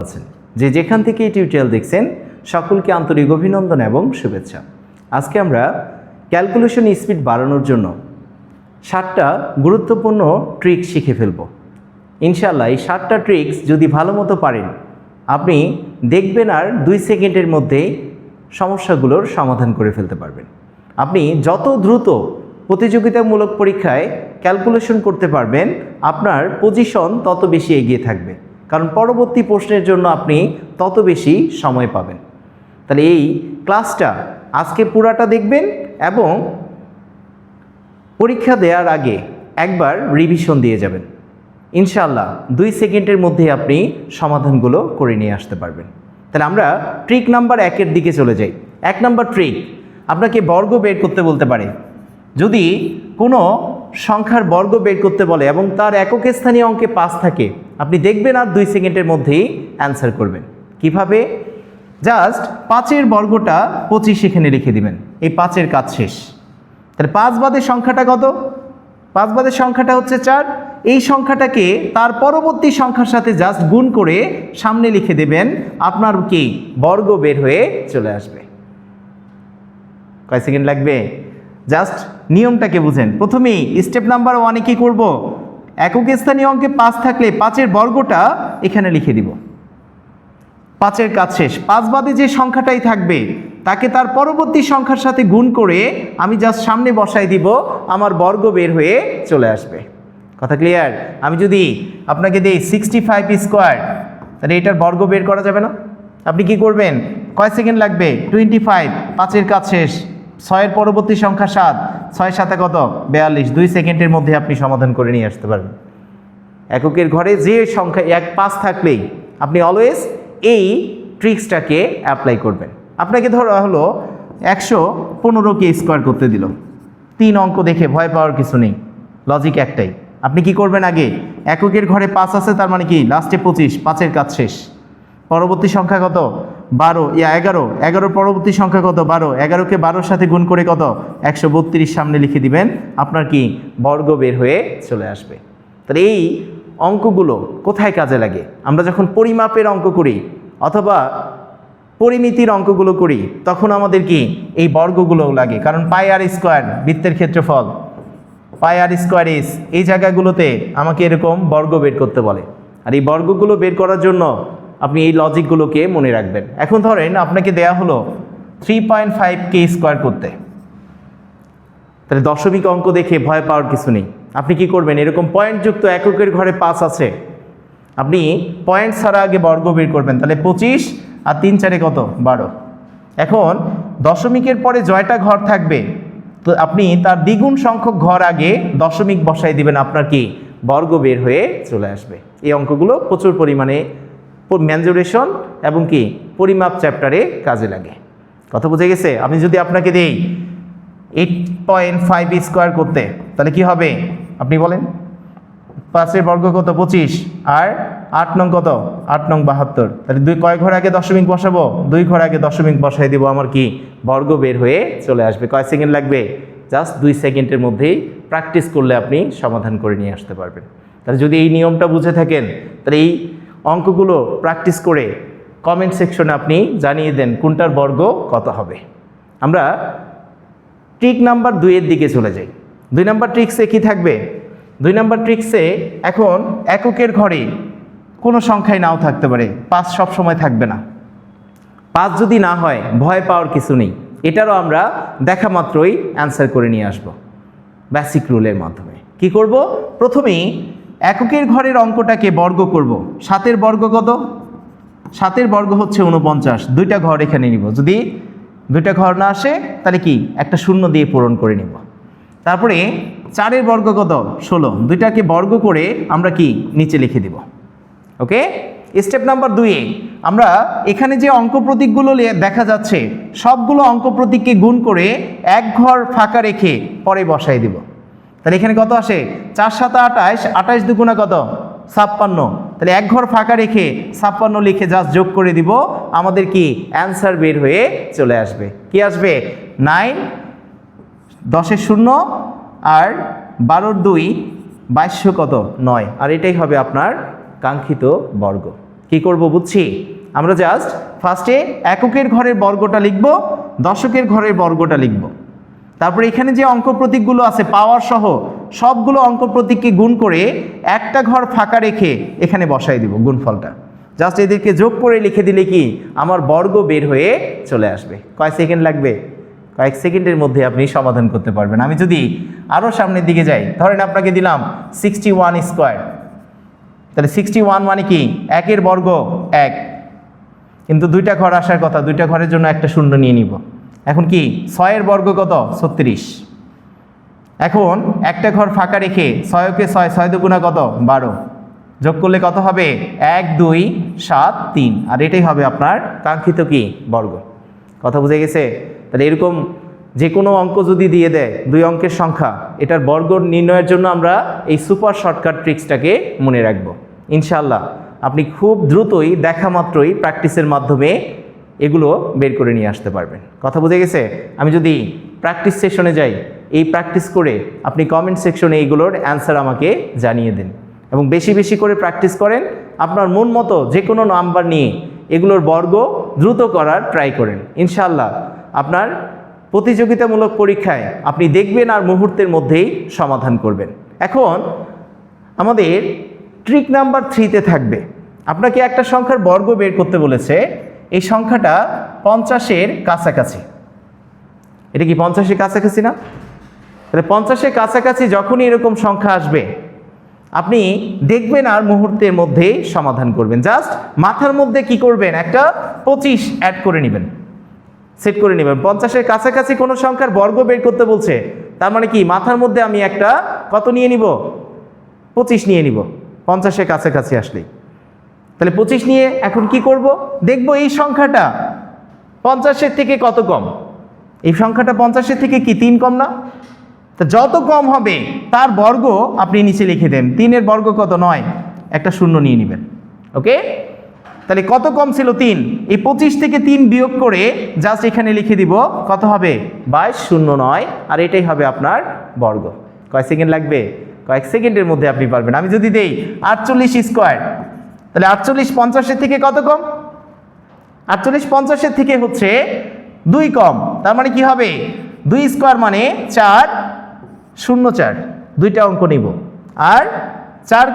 আছেন যে যেখান থেকে এই টিউটোরিয়াল দেখছেন সকলকে আন্তরিক অভিনন্দন এবং শুভেচ্ছা। আজকে আমরা ক্যালকুলেশন স্পিড বাড়ানোর জন্য 7টা গুরুত্বপূর্ণ ট্রিক শিখে ফেলব। ইনশাআল্লাহ এই 7টা ট্রিক্স যদি ভালো মতো পারেন আপনি দেখবেন আর 2 সেকেন্ডের মধ্যেই সমস্যাগুলোর সমাধান করে ফেলতে পারবেন। আপনি যত দ্রুত প্রতিযোগিতামূলক পরীক্ষায় ক্যালকুলেশন করতে পারবেন আপনার পজিশন তত বেশি এগিয়ে থাকবে, কারণ পরবর্তী প্রশ্নের জন্য আপনি তত বেশি সময় পাবেন। তাহলে এই ক্লাসটা আজকে পুরাটা দেখবেন এবং পরীক্ষা দেওয়ার আগে একবার রিভিশন দিয়ে যাবেন। ইনশাআল্লাহ 2 সেকেন্ডের মধ্যে আপনি সমাধানগুলো করে নিয়ে আসতে পারবেন। তাহলে আমরা ট্রিক নাম্বার 1-এর দিকে চলে যাই। 1 নাম্বার ট্রিক, আপনাকে বর্গ বের করতে বলতে পারে। যদি কোনো সংখ্যার বর্গ বের করতে বলে এবং তার একক স্থানীয় অঙ্কে 5 থাকে, আপনি দেখবেন আর 2 সেকেন্ডের মধ্যেই অ্যান্সার করবেন। কিভাবে? জাস্ট 5-এর বর্গটা 25 এখানে লিখে দিবেন, এই 5-এর কাজ শেষ। তাহলে 5 বাদের সংখ্যাটা কত? 5 বাদের সংখ্যাটা হচ্ছে 4। এই সংখ্যাটাকে তার পরবর্তী সংখ্যার সাথে জাস্ট গুণ করে সামনে লিখে দেবেন, আপনার কি বর্গ বের হয়ে চলে আসবে। কয় সেকেন্ড লাগবে? জাস্ট নিয়মটাকে বুঝেন। প্রথমেই স্টেপ নাম্বার 1-এ কী করব? একক স্থানীয় অঙ্কে 5 থাকলে 5-এর বর্গটা এখানে লিখে দিব। 5-এর কাজ শেষ। 5 বাদে যে সংখ্যাটাই থাকবে তাকে তার পরবর্তী সংখ্যার সাথে গুণ করে আমি জাস্ট সামনে বসাই দিব, আমার বর্গ বের হয়ে চলে আসবে। কথা ক্লিয়ার? আমি যদি আপনাকে দিই 65 স্কোয়ার, তাহলে এটার বর্গ বের করা যাবে না? আপনি কি করবেন? কয় সেকেন্ড লাগবে? 25। 5-এর কাজ শেষ। 6-এর পরবর্তী সংখ্যা 7, 6 7 কত? 42। 2 সেকেন্ডের মধ্যে আপনি সমাধান করে নিয়ে আসতে পারবেন। এককের ঘরে যে সংখ্যা 5 থাকলেই আপনি অলওয়েজ এই ট্রিক্সটাকে অ্যাপ্লাই করবেন। আপনাকে ধরা হলো 115কে স্কোয়ার করতে দিল, 3 অঙ্ক দেখে ভয় পাওয়ার কিছু নেই, লজিক একটাই। আপনি কি করবেন? আগে এককের ঘরে 5 আছে, তার মানে কি লাস্টে 25, 5-এর কাজ শেষ। পরবর্তী সংখ্যা কত? 12 11। 11-র পরবর্তী সংখ্যা কত? 12। 11কে 12-র সাথে গুণ করে কত? 132 সামনে লিখে দিবেন, আপনার কি বর্গ বের হয়ে চলে আসবে। তাহলে এই অঙ্কগুলো কোথায় কাজে লাগে? আমরা যখন পরিমাপের অঙ্ক করি অথবা পরিমিতির অঙ্কগুলো করি তখন আমাদের কি এই বর্গগুলোও লাগে, কারণ পাই আর স্কোয়ার বৃত্তের ক্ষেত্রফল, পাই আর স্কোয়ার ইস, এই জায়গাগুলোতে আমাকে এরকম বর্গ বের করতে বলে। আর এই বর্গগুলো বের করার জন্য আপনি এই লজিকগুলোকে মনে রাখবেন। এখন ধরেন আপনাকে দেয়া হলো 3.5কে স্কোয়ার করতে, তাহলে দশমিক অঙ্ক দেখে ভয় পাওয়ার কিছু নেই। আপনি কি করবেন? এরকম পয়েন্টযুক্ত এককের ঘরে 5 আছে, আপনি পয়েন্ট ছাড়া আগে বর্গ বের করবেন। তাহলে 25 আর 3 4 কত? 12। এখন দশমিকের পরে জয়টা ঘর থাকবে, তো আপনি তার দ্বিগুণ সংখ্যক ঘর আগে দশমিক বসাই দিবেন, আপনার কি বর্গ বের হয়ে চলে আসবে। এই অঙ্কগুলো প্রচুর পরিমাণে মেনজুরেশন এবং কি পরিমাপ চ্যাপ্টারে কাজে লাগে। কথা বুঝে গেছে? আমি যদি আপনাকে দিই 8.5 স্কোয়ার করতে, তাহলে কি হবে? আপনি বলেন। 5-এর বর্গ কত? 25। আর 8 নং কত? 8 নং 72। তাহলে কয় ঘর আগে দশমিক বসাবো? 2 ঘর আগে দশমিক বসাই দিব, আমার কি বর্গ বের হয়ে চলে আসবে। কয় সেকেন্ড লাগবে? জাস্ট 2 সেকেন্ডের মধ্যেই প্র্যাকটিস করলে আপনি সমাধান করে নিয়ে আসতে পারবেন। তাহলে যদি এই নিয়মটা বুঝে থাকেন তাহলে এই অঙ্কগুলো প্র্যাকটিস করে কমেন্ট সেকশনে আপনি জানিয়ে দেন কোনটার বর্গ কত হবে। আমরা ট্রিক নাম্বার 2-এর দিকে চলে যাই। 2 নাম্বার ট্রিক্সে কি থাকবে? 2 নাম্বার ট্রিক্সে এখন এককের ঘরে কোনো সংখ্যাই নাও থাকতে পারে, 5 সব সময় থাকবে না। 5 যদি না হয় ভয় পাওয়ার কিছু নেই, এটারও আমরা দেখা মাত্রই অ্যান্সার করে নিয়ে আসব বেসিক রুলের মাধ্যমে। কি করব? প্রথমেই এককের ঘরের অঙ্কটাকে বর্গ করব। 7-এর বর্গ কত? 7-এর বর্গ হচ্ছে 49। 2টা ঘর এখানে নিব, যদি 2টা ঘর না আসে তাহলে কি একটা শূন্য দিয়ে পূরণ করে নিব। তারপরে 4-এর বর্গ কত? 16। 2টাকে বর্গ করে আমরা কি নিচে লিখে দিব। ওকে, স্টেপ নাম্বার 2-এ আমরা এখানে যে অঙ্ক প্রতীকগুলো দেখা যাচ্ছে সবগুলো অঙ্ক প্রতীককে গুণ করে এক ঘর ফাঁকা রেখে পরে বসাই দিব। তাহলে এখানে কত আসে? 4 7 28, 28 দুগুণা কত? 56। তাহলে এক ঘর ফাঁকা রেখে 56 লিখে জাস্ট যোগ করে দিব, আমাদের কি অ্যান্সার বের হয়ে চলে আসবে। কি আসবে? 9, 10-এর 0 আর 12-র 2, 2200 কত? 9। আর এটাই হবে আপনার কাঙ্ক্ষিত বর্গ। কি করব বুঝছি, আমরা জাস্ট ফার্স্টে এককের ঘরের বর্গটা লিখব, দশকের ঘরের বর্গটা লিখব, তারপরে এখানে যে অঙ্ক প্রতীকগুলো আছে পাওয়ার সহ সবগুলো অঙ্ক প্রতীককে গুণ করে একটা ঘর ফাঁকা রেখে এখানে বসাই দিব গুণফলটা। জাস্ট এদেরকে যোগ করে লিখে দিলে কি আমার বর্গ বের হয়ে চলে আসবে। কয় সেকেন্ড লাগবে? কয়েক সেকেন্ডের মধ্যে আপনি সমাধান করতে পারবেন। আমি যদি আরও সামনের দিকে যাই, ধরেন আপনাকে দিলাম 61 স্কোয়ার, তাহলে 61 মানে কি একের বর্গ 1, কিন্তু দুইটা ঘর আসার কথা, দুইটা ঘরের জন্য একটা শূন্য নিয়ে নিব। এখন কি 6 বর্গ কত? 36। এখন একটা ঘর ফাঁকা রেখে 6কে 6 দুগুণা কত? 12, যোগ করলে কত হবে? 1 2 7 3, আর এটাই হবে আপনার কাঙ্ক্ষিত কি বর্গ। কথা বুঝে গেছে? তাহলে এরকম যে কোনো অঙ্ক যদি দিয়ে দেয় 2 অঙ্কের সংখ্যা, এটার বর্গ নির্ণয়ের জন্য আমরা এই সুপার শর্টকাট ট্রিক্সটাকে মনে রাখব। ইনশাআল্লাহ আপনি খুব দ্রুতই দেখা মাত্রই প্র্যাকটিসের মাধ্যমে এগুলো বের করে নিয়ে আসতে পারবেন। কথা বুঝে গেছে? আমি যদি প্র্যাকটিস সেশনে যাই, এই প্র্যাকটিস করে আপনি কমেন্ট সেকশনে এইগুলোর অ্যান্সার আমাকে জানিয়ে দিন এবং বেশি বেশি করে প্র্যাকটিস করেন। আপনার মন মতো যে কোনো নাম্বার নিয়ে এগুলোর বর্গ দ্রুত করার ট্রাই করেন। ইনশাআল্লাহ আপনার প্রতিযোগিতামূলক পরীক্ষায় আপনি দেখবেন আর মুহূর্তের মধ্যেই সমাধান করবেন। এখন আমাদের ট্রিক নাম্বার 3তে থাকবে, আপনাকে একটা সংখ্যার বর্গ বের করতে বলেছে, এই সংখ্যাটা 50-এর কাছাকাছি। এটা কি 50-এর কাছাকাছি না? তাহলে 50-এর কাছাকাছি যখনই এরকম সংখ্যা আসবে আপনি দেখবেন আর মুহূর্তের মধ্যেই সমাধান করবেন। জাস্ট মাথার মধ্যে কি করবেন, একটা 25 অ্যাড করে নেবেন, সেট করে নেবেন। 50-এর কাছাকাছি কোনো সংখ্যার বর্গ বের করতে বলছে, তার মানে কি মাথার মধ্যে আমি একটা কত নিয়ে নিব? 25 নিয়ে নিব 50-এর কাছাকাছি আসলেই। তাহলে 25 নিয়ে এখন কি করব, দেখব এই সংখ্যাটা 50-এর থেকে কত কম। এই সংখ্যাটা 50-এর থেকে কি 3 কম না? তো যত কম হবে তার বর্গ আপনি নিচে লিখে দেন। 3-এর বর্গ কত? 9, একটা শূন্য নিয়ে নেবেন। ওকে, তাহলে কত কম ছিল? 3। এই 25 থেকে 3 বিয়োগ করে জাস্ট এখানে লিখে দিব কত হবে? 2209, আর এটাই হবে আপনার বর্গ। কয় সেকেন্ড লাগবে? কয়েক সেকেন্ডের মধ্যে আপনি পারবেন। আমি যদি দেই 48 স্কোয়ার, তাহলে 48 50-এর থেকে কত কম? 48 50-এর থেকে হচ্ছে 2 কম, তার মানে কি হবে? 2 স্কোয়ার মানে 4 0 4, দুইটা অঙ্ক নিব। আর 4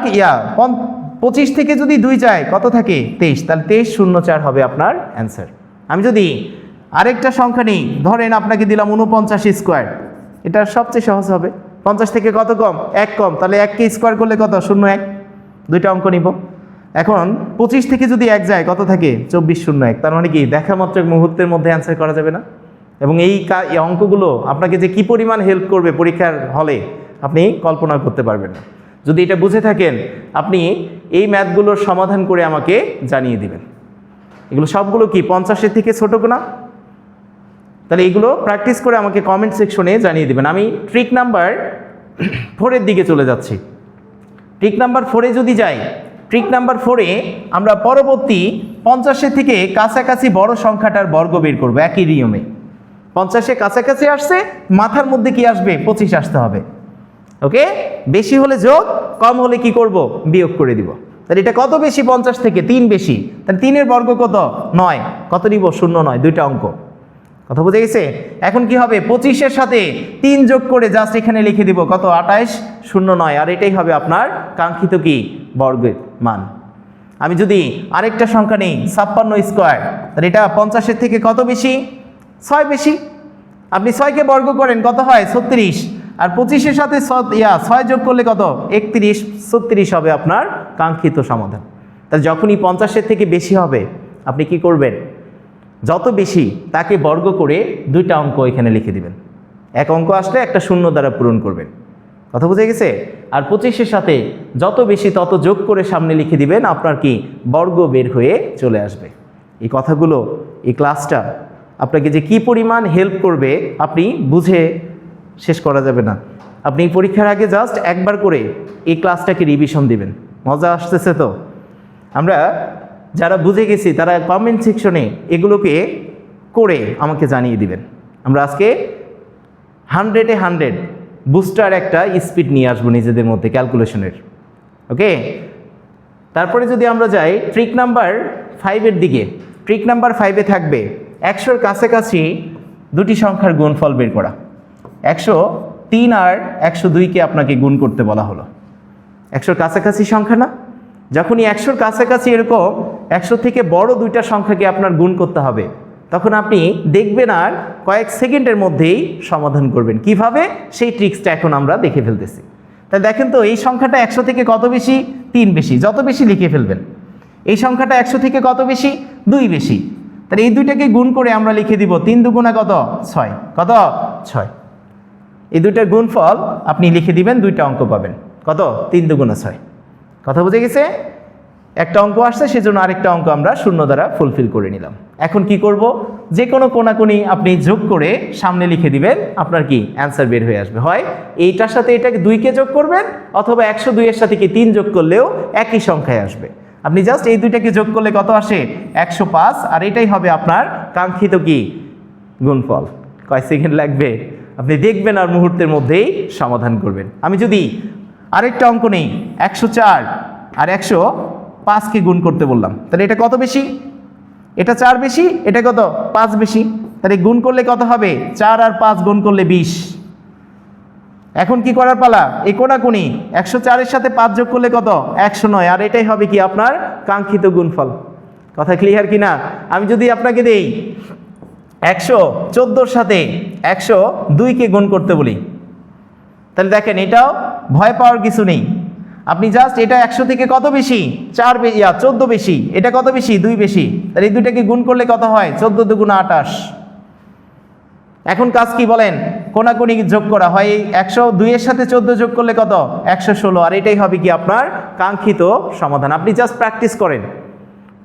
25 থেকে যদি 2 যায় কত থাকে? 23, তাহলে 23 0 4 হবে আপনার অ্যান্সার। আমি যদি আরেকটা সংখ্যা নিই, ধরেন আপনাকে দিলাম 49 স্কোয়ার, এটা সবচেয়ে সহজ হবে। 50 থেকে কত কম? 1 কম, তাহলে 1কে স্কোয়ার করলে কত? 0 1, দুইটা অঙ্ক নিব। এখন 25 থেকে যদি 1 যায় কত থাকে? 24 0 1, তার মানে কি দেখা মাত্র মুহূর্তের মধ্যে অ্যান্সার করা যাবে না? এবং এই অঙ্কগুলো আপনাকে যে কি পরিমাণ হেল্প করবে পরীক্ষার হলে আপনি কল্পনা করতে পারবেন না। যদি এটা বুঝে থাকেন আপনি এই ম্যাথগুলোর সমাধান করে আমাকে জানিয়ে দিবেন। এগুলো সবগুলো কি 50-এর থেকে ছোট না? তাহলে এগুলো প্র্যাকটিস করে আমাকে কমেন্ট সেকশনে জানিয়ে দিবেন। আমি ট্রিক নাম্বার 4-এর দিকে চলে যাচ্ছি। ট্রিক নাম্বার 4-এ যদি যাই, ট্রিক নাম্বার 4-এ আমরা পরবর্তী 50-এর থেকে কাছাকাছি বড় সংখ্যাটার বর্গ বের করব একই নিয়মে। 50-এর কাছাকাছি আসছে, মাথার মধ্যে কি আসবে? 25 আসতে হবে। ওকে, বেশি হলে যোগ, কম হলে কি করব? বিয়োগ করে দিব। তাহলে এটা কত বেশি? 50 থেকে 3 বেশি, তাহলে 3-এর বর্গ কত? 9, কত নিব? 0 9, দুইটা অঙ্ক। কথা বুঝে গেছে? এখন কি হবে? 25-এর সাথে 3 যোগ করে জাস্ট এখানে লিখে দিব কত? 28 0 9, আর এটাই হবে আপনার কাঙ্ক্ষিত কি বর্গের মান। আমি যদি আরেকটা সংখ্যা নেই 56 স্কোয়ার, তাহলে এটা 50-এর থেকে কত বেশি? 6 বেশি। আপনি 6কে বর্গ করেন কত হয়? 36, আর 25-এর সাথে 6 যোগ করলে কত? 31 36 হবে আপনার কাঙ্ক্ষিত সমাধান। তাহলে যখনই 50-এর থেকে বেশি হবে আপনি কি করবেন? যত বেশি তাকে বর্গ করে দুইটা অঙ্ক এখানে লিখে দিবেন। এক অঙ্ক আসলে একটা শূন্য দ্বারা পূরণ করবেন। কথা বুঝে গেছে? আর 25-এর সাথে যত বেশি তত যোগ করে সামনে লিখে দিবেন, আপনার কি বর্গ বের হয়ে চলে আসবে। এই কথাগুলো, এই ক্লাসটা আপনাকে যে কি পরিমাণ হেল্প করবে আপনি বুঝে শেষ করা যাবে না। আপনি পরীক্ষার আগে জাস্ট একবার করে এই ক্লাসটাকে রিভিশন দিবেন। মজা আসতেছে তো? আমরা যারা বুঝে গেছি তারা কমেন্ট সেকশনে এগুলোকে করে আমাকে জানিয়ে দিবেন। আমরা আজকে 100-এ 100 বুস্টার একটা স্পিড নিয়ে আসবো নিজেদের মধ্যে ক্যালকুলেশনের। ওকে, তারপরে যদি আমরা যাই ট্রিক নাম্বার 5-এর দিকে, ট্রিক নাম্বার 5-এ থাকবে 100-র কাছাকাছি দুটি সংখ্যার গুণফল বের করা। 103 আর 102কে আপনাকে গুণ করতে বলা হলো। 100-র কাছাকাছি সংখ্যা না, যখনই 100-র কাছাকাছি এরকম 100 থেকে বড় দুইটা সংখ্যাকে আপনার গুণ করতে হবে, তখন আপনি দেখবেন আর কয়েক সেকেন্ডের মধ্যেই সমাধান করবেন। কিভাবে, সেই ট্রিক্সটা এখন আমরা দেখে ফেলতেছি। তাই দেখেন তো, এই সংখ্যাটা 100 থেকে কত বেশি? 3 বেশি। যত বেশি লিখে ফেলবেন। এই সংখ্যাটা 100 থেকে কত বেশি? 2 বেশি। তাহলে এই দুইটাকে গুণ করে আমরা লিখে দিব 3 দুগুণা কত? 6। কত? 6। এই দুইটার গুণফল আপনি লিখে দিবেন, দুইটা অঙ্ক পাবেন। কত? 3 দুগুণা 6। কথা বুঝে গেছে? একটা অঙ্ক আসছে, সেজন্য আরেকটা অঙ্ক আমরা শূন্য দ্বারা ফুলফিল করে নিলাম। এখন কি করব? যে কোনো কোনাকুনি আপনি যোগ করে সামনে লিখে দিবেন, আপনার কি অ্যান্সার বের হয়ে আসবে। হয় এইটার সাথে এটাকে 2কে যোগ করবেন, অথবা 102-এর সাথে কি 3 যোগ করলেও একই সংখ্যায় আসবে। আপনি জাস্ট এই দুইটাকে যোগ করলে কত আসে? 105। আর এটাই হবে আপনার কাঙ্ক্ষিত কি গুণফল। কয় সেকেন্ড লাগবে? আপনি দেখবেন আর মুহূর্তের মধ্যেই সমাধান করবেন। আমি যদি আরেকটা অঙ্ক নেই, 104 আর 105কে গুণ করতে বললাম, তাহলে এটা কত বেশি? এটা 4 বেশি, এটা কত? 5 বেশি। তাহলে গুণ করলে কত হবে? 4 আর 5 গুণ করলে 20। এখন কি করার পালা? এই কোনাকুনি 104-এর সাথে 5 যোগ করলে কত? 109। আর এটাই হবে কি আপনার কাঙ্ক্ষিত গুণফল। কথা ক্লিয়ার কিনা? আমি যদি আপনাকে দেই 114-র সাথে 102কে গুণ করতে বলি, তাহলে দেখেন এটাও ভয় পাওয়ার কিছু নেই। আপনি জাস্ট এটা 100 থেকে কত বেশি? 14 বেশি। এটা কত বেশি? 2 বেশি। তাহলে এই দুইটাকে গুণ করলে কত হয়? 14 দুগুণা 28। এখন কাজ কি বলেন? কোনাকুনি যোগ করা হয়। 102-এর সাথে 14 যোগ করলে কত? 116। আর এটাই হবে কি আপনার কাঙ্ক্ষিত সমাধান। আপনি জাস্ট প্র্যাকটিস করেন।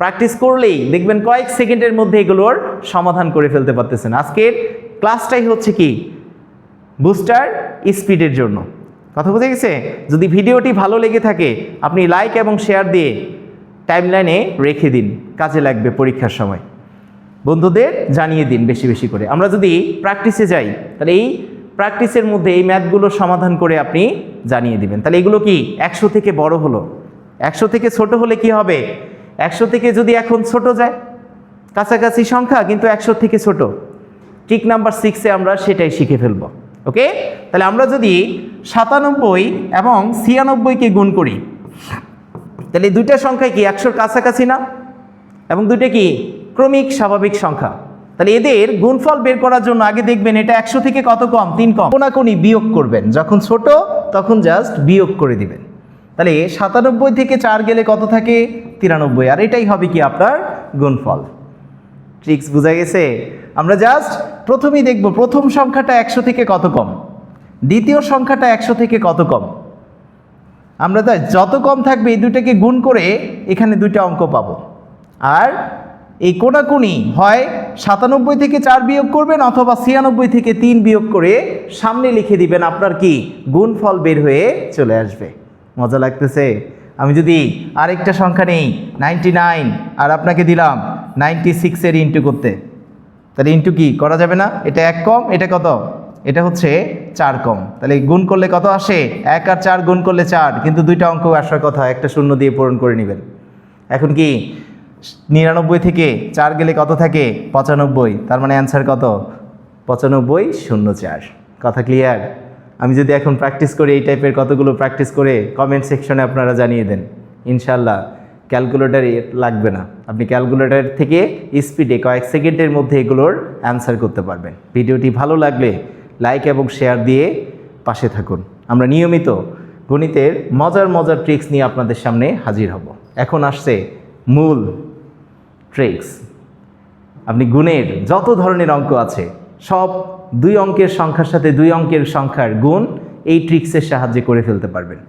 প্র্যাকটিস করলেই দেখবেন কয়েক সেকেন্ডের মধ্যে এগুলোর সমাধান করে ফেলতে পারতেছেন। আজকের ক্লাসটাই হচ্ছে কি বুস্টার স্পিডের জন্য। কথা বুঝে গেছে? যদি ভিডিওটি ভালো লেগে থাকে, আপনি লাইক এবং শেয়ার দিয়ে টাইমলাইনে রেখে দিন, কাজে লাগবে পরীক্ষার সময়। বন্ধুদের জানিয়ে দিন বেশি বেশি করে। আমরা যদি প্র্যাকটিসে যাই, তাহলে এই প্র্যাকটিসের মধ্যে এই ম্যাথগুলো সমাধান করে আপনি জানিয়ে দিবেন। তাহলে এগুলো কি 100 থেকে বড় হলো, 100 থেকে ছোট হলে কি হবে? 100 থেকে যদি এখন ছোট যায়, কাছাকাছি সংখ্যা কিন্তু 100 থেকে ছোট, ট্রিক নাম্বার 6-এ আমরা সেটাই শিখে ফেলবো। ওকে, তাহলে আমরা যদি 97 এবং 96কে গুণ করি, তাহলে এই দুইটা সংখ্যা কি 100-র কাছাকাছি না? এবং দুইটা কি ক্রমিক স্বাভাবিক সংখ্যা। তাহলে এদের গুণফল বের করার জন্য আগে দেখবেন এটা 100 থেকে কত কম? 3 কম। কোনাকুনি বিয়োগ করবেন, যখন ছোট তখন জাস্ট বিয়োগ করে দিবেন। তাহলে 97 থেকে 4 গেলে কত থাকে? 93। আর এটাই হবে কি আপনার গুণফল। ট্রিক্স বোঝা গেছে? আমরা জাস্ট প্রথমেই দেখব প্রথম সংখ্যাটা 100 থেকে কত কম, দ্বিতীয় সংখ্যাটা 100 থেকে কত কম। আমরা তাই যত কম থাকবে এই দুটাকে গুণ করে এখানে দুইটা অঙ্ক পাবো। আর এই কোনাকুনি হয় 97 থেকে 4 বিয়োগ করবেন, অথবা 96 থেকে 3 বিয়োগ করে সামনে লিখে দিবেন, আপনার কি গুণফল বের হয়ে চলে আসবে। মজা লাগতেছে? আমি যদি আরেকটা সংখ্যা নেই 99 আর আপনাকে দিলাম 96-এর ইন্টু করতে, তাহলে ইন্টু কি করা যাবে না? এটা 1 কম, এটা কত? এটা হচ্ছে 4 কম। তাহলে গুণ করলে কত আসে? 1 আর 4 গুণ করলে 4, কিন্তু দুইটা অঙ্ক আসার কথা, একটা শূন্য দিয়ে পূরণ করে নেবেন। এখন কি 99 থেকে 4 গেলে কত থাকে? 95। তার মানে অ্যান্সার কত? 9504। কথা ক্লিয়ার? আমি যদি এখন প্র্যাকটিস করি, এই টাইপের কতগুলো প্র্যাকটিস করে কমেন্ট সেকশনে আপনারা জানিয়ে দেন, ইনশাল্লাহ ক্যালকুলেটর লাগবে না। আপনি ক্যালকুলেটর থেকে স্পিডে কয়েক সেকেন্ডের মধ্যে এগুলোর অ্যান্সার করতে পারবেন। ভিডিওটি ভালো লাগলে লাইক এবং শেয়ার দিয়ে পাশে থাকুন। আমরা নিয়মিত গণিতের মজার মজার ট্রিক্স নিয়ে আপনাদের সামনে হাজির হব। এখন আসছে মূল ট্রিক্স। আপনি গুণের যত ধরনের অঙ্ক আছে সব 2 অঙ্কের সংখ্যার সাথে 2 অঙ্কের সংখ্যার গুণ এই ট্রিক্সের সাহায্যে করে ফেলতে পারবেন।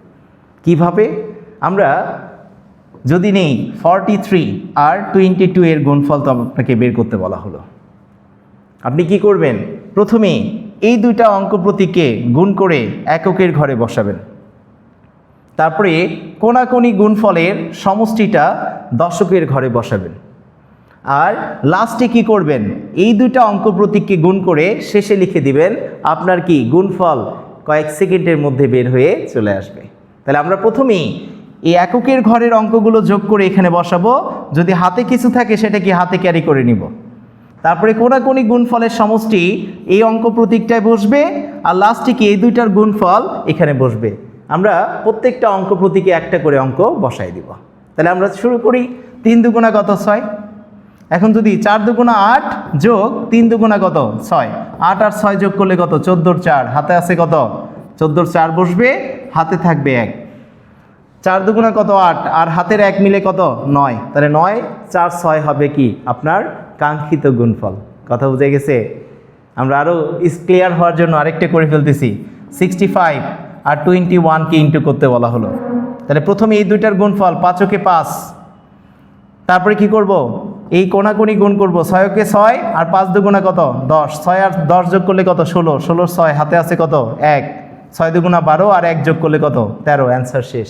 কিভাবে? আমরা যদি নেই 43 আর 22 এর গুণফল তো আপনাকে বের করতে বলা হলো। আপনি কি করবেন? প্রথমে এই দুইটা অঙ্ক প্রতীককে গুণ করে এককের ঘরে বসাবেন। তারপরে কোনাকুনি গুণফলের সমষ্টিটা দশকের ঘরে বসাবেন। আর লাস্টে কি করবেন? এই দুইটা অঙ্ক প্রতীককে গুণ করে শেষে লিখে দিবেন, আপনার কি গুণফল কয়েক সেকেন্ডের মধ্যে বের হয়ে চলে আসবে। তাহলে আমরা প্রথমেই এই এককের ঘরের অঙ্কগুলো যোগ করে এখানে বসাবো, যদি হাতে কিছু থাকে সেটা কি হাতে ক্যারি করে নিব। তারপরে কোনাকুনি গুণফলের সমষ্টি এই অঙ্ক প্রতীকটায় বসবে, আর লাস্টে কি এই দুইটার গুণফল এখানে বসবে। আমরা প্রত্যেকটা অঙ্ক প্রতীকে একটা করে অঙ্ক বসাই দিব। তাহলে আমরা শুরু করি। 3 দুগুণা কত? 6। এখন যদি 4 দুগুণা 8 যোগ 3 দুগুণা কত? 6। 8 আর 6 যোগ করলে কত? 14 4। হাতে আছে কত? 14 4 বসবে, হাতে থাকবে 1। 4 দুগুণা কত? 8, আর হাতের 1 মিলে কত? 9। তাহলে 9 4 6 হবে কি আপনার কাঙ্ক্ষিত গুণফল। কথা বুঝে গেছে? আমরা আরও ক্লিয়ার হওয়ার জন্য আরেকটা করে ফেলতেছি। 65 আর 21কে ইন্টু করতে বলা হলো। তাহলে প্রথমে এই দুইটার গুণফল 5 কে 5, তারপরে কি করব? এই কোনাকুনি গুণ করব। 6 কে 6 আর 5 দুগুণা কত? 10। 6 আর 10 যোগ করলে কত? 16। 16 6, হাতে আছে কত? 1। 6 দুগুণা 12 আর 1 যোগ করলে কত? 13। অ্যান্সার শেষ।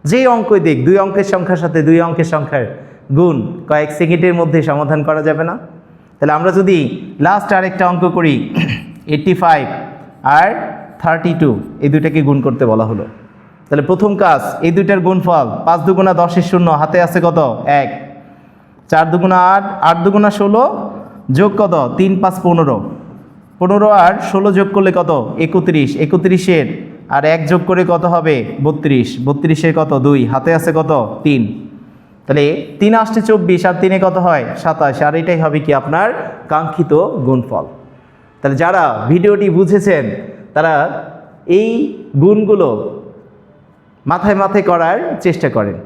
যেই অঙ্কই দিক, 2 অঙ্কের সংখ্যার সাথে 2 অঙ্কের সংখ্যার গুণ কয়েক সেকেন্ডের মধ্যে সমাধান করা যাবে না? তাহলে আমরা যদি লাস্ট আরেকটা অঙ্ক করি, 85 আর 32, এই দুইটাকে গুণ করতে বলা হলো। তাহলে প্রথম কাজ, এই দুইটার গুণফল 5 দুগুণা 10 এর 0, হাতে আছে কত? 1। 4 দুগুণা 8, 8 দুগুণা 16 যোগ কত? 3 5 15। 15 আর 16 যোগ করলে কত? 31। 31-এর আর 1 যোগ করে কত হবে? 32। 32-এর কত? 2। হাতে আছে কত? 3। তাহলে 3 আসছে 24 আর 3-এ কত হয়? 27। আর এটাই হবে কি আপনার কাঙ্ক্ষিত গুণফল। তাহলে যারা ভিডিওটি বুঝেছেন তারা এই গুণগুলো মাথায় মাথায় করার চেষ্টা করেন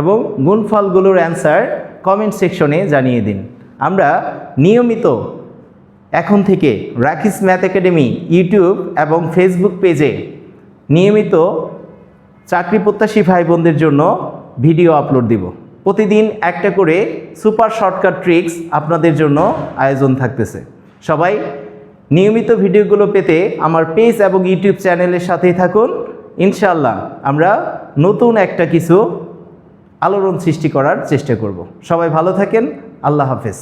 এবং গুণফলগুলোর অ্যান্সার কমেন্ট সেকশনে জানিয়ে দিন। আমরা নিয়মিত এখন থেকে রাকিস ম্যাথ একাডেমি ইউটিউব এবং ফেসবুক পেজে নিয়মিত চাকরি প্রত্যাশী ভাই বোনদের জন্য ভিডিও আপলোড দিব। প্রতিদিন একটা করে সুপার শর্টকাট ট্রিক্স আপনাদের জন্য আয়োজন থাকতেছে। সবাই নিয়মিত ভিডিওগুলো পেতে আমার পেজ এবং ইউটিউব চ্যানেলের সাথেই থাকুন। ইনশাআল্লাহ আমরা নতুন একটা কিছু আলোড়ন সৃষ্টি করার চেষ্টা করব। সবাই ভালো থাকেন। আল্লাহ হাফেজ।